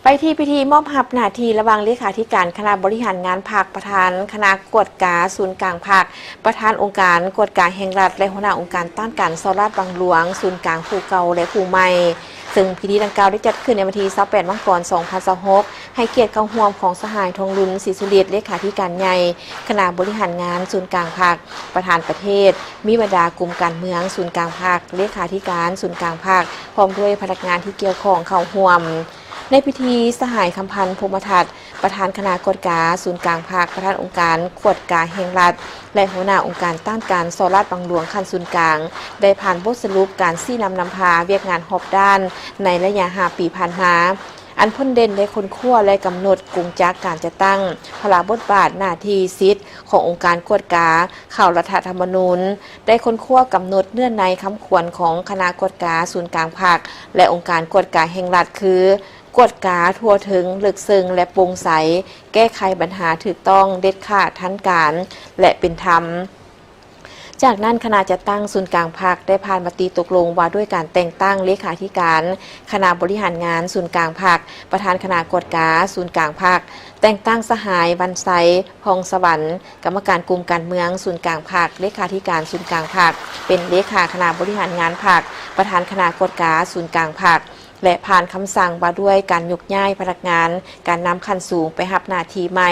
ไปที่พิธีมอบหับหน้าที่ระหว่างเลขาธิการคณะบริหารงานภาคประธานคณะกวดกาศูนย์กลางภาคประธานองค์การกวดกาแห่งรัฐและหัวหน้าองค์การต้านการซอราดบางหลวงศูนย์กลางภูเก่าและภูใหม่ซึ่งพิธีดังกล่าวได้จัดขึ้นในวันที่28มกราคม2026ให้เกียรติเข้าร่วมของสหายทองรุนศรีสุริตเลขาธิการใหญ่คณะบริหารงานศูนย์กลางภาคประธานประเทศมีบรรดากลุ่มการเมืองศูนย์กลางภาคเลขาธิการศูนย์กลางภาคพร้อมด้วยพนักงานที่เกี่ยวข้องเข้าร่วมในพิธีสหายคำพันธ์พรหมทัตประธานคณะกวดกาศูนย์กลางภาคประธานองค์การกวดกาแห่งรัฐและหัวหน้าองค์การต้านการซอราดบางหลวงขั้นศูนย์กลางได้ผ่านบทสรุปการซี่นำพาเวียกงานหอบด้านในระยะ5 ปีผ่านมาอันพ้นเด่นได้คนขั้วและกำหนดกรุงจักการจะตั้งพลาบทบาทหน้าที่สิทธิ์ขององค์การกวดกาข่าวรัฐธรรมนูญได้คนขั้วกำหนดเนื่องในคำขวัญของคณะกวดกาศูนย์กลางภาคและองค์การกวดกาแห่งรัฐคือกวดกาทั่วถึงลึกซึ้งและโปร่งใสแก้ไขปัญหาถูกต้องเด็ดขาดทันการและเป็นธรรมจากนั้นคณะจัดตั้งศูนย์กลางภาคได้ผ่านมติตกลงว่าด้วยการแต่งตั้งเลขาธิการคณะบริหารงานศูนย์กลางภาคประธานคณะกวดกาศูนย์กลางภาคแต่งตั้งสหายวันไซพองสวรรค์กรรมการกลุ่มการเมืองศูนย์กลางภาคเลขาธิการศูนย์กลางภาคเป็นเลขาคณะบริหารงานภาคประธานคณะกวดกาศูนย์กลางภาคและผ่านคำสั่งว่าด้วยการยกย้ายพนักงานการนำขั้นสูงไปรับหน้าที่ใหม่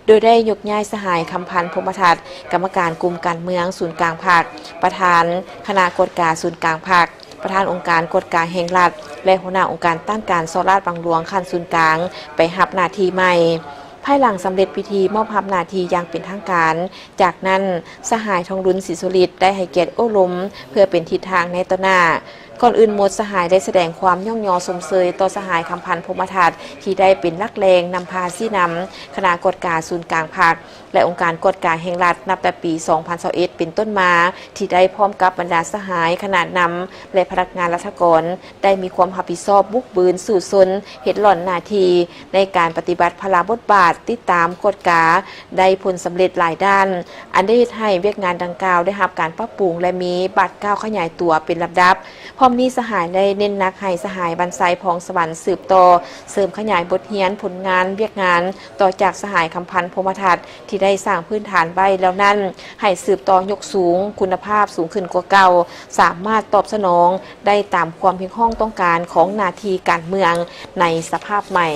โดยได้ยกย้ายสหายคำพันธ์พรหมทัตกรรมการกลุ่มการเมืองศูนย์กลางภาคประธานคณะกวดกาศูนย์กลางภาคประธานองค์การกวดกาแห่งรัฐและหัวหน้าองค์การต้านการซอราดบางหลวงขั้นศูนย์กลางไปรับหน้าที่ใหม่ภายหลังสำเร็จพิธีมอบรับหน้าที่อย่างเป็นทางการจากนั้นสหายทองรุนศรีสุริตได้ให้เกียรติโอ้ล้มเพื่อเป็นทิศทางในต่อหน้าก่อนอื่นหมดสหายได้แสดงความย่องยอสมเสยต่อสหายคำพันธ์พรหมทัตที่ได้เป็นนักเลงนำพาซี่นำคณะกวดกาศูนย์กลางภาคและองค์การกวดกาแห่งรัฐนับแต่ปี2021เป็นต้นมาที่ได้พร้อมกับบรรดาสหายขนาดนำและพนักงานราชการได้มีความรับผิดชอบบุกบืนสู่ซนเหตุหล่อนหน้าที่ในการปฏิบัติพลาบทบาทติดตามกวดกาได้ผลสำเร็จหลายด้านอันได้ให้เวียกงานดังกล่าวได้รับการปรับปรุงและมีบัตรก้าวขยายตัวเป็นลำดับพร้อมนี้สหายได้เน้นนักให้สหายบรรไซพองสวรรค์สืบต่อเสริมขยายบทเรียนผลงานเวียกงานต่อจากสหายคำพันธ์พรหมทัตที่ได้สร้างพื้นฐานไว้แล้วนั้นให้สืบต่อยกสูงคุณภาพสูงขึ้นกว่าเก่าสามารถตอบสนองได้ตามความเพียงห้องต้องการของหน้าที่การเมืองในสภาพใหม่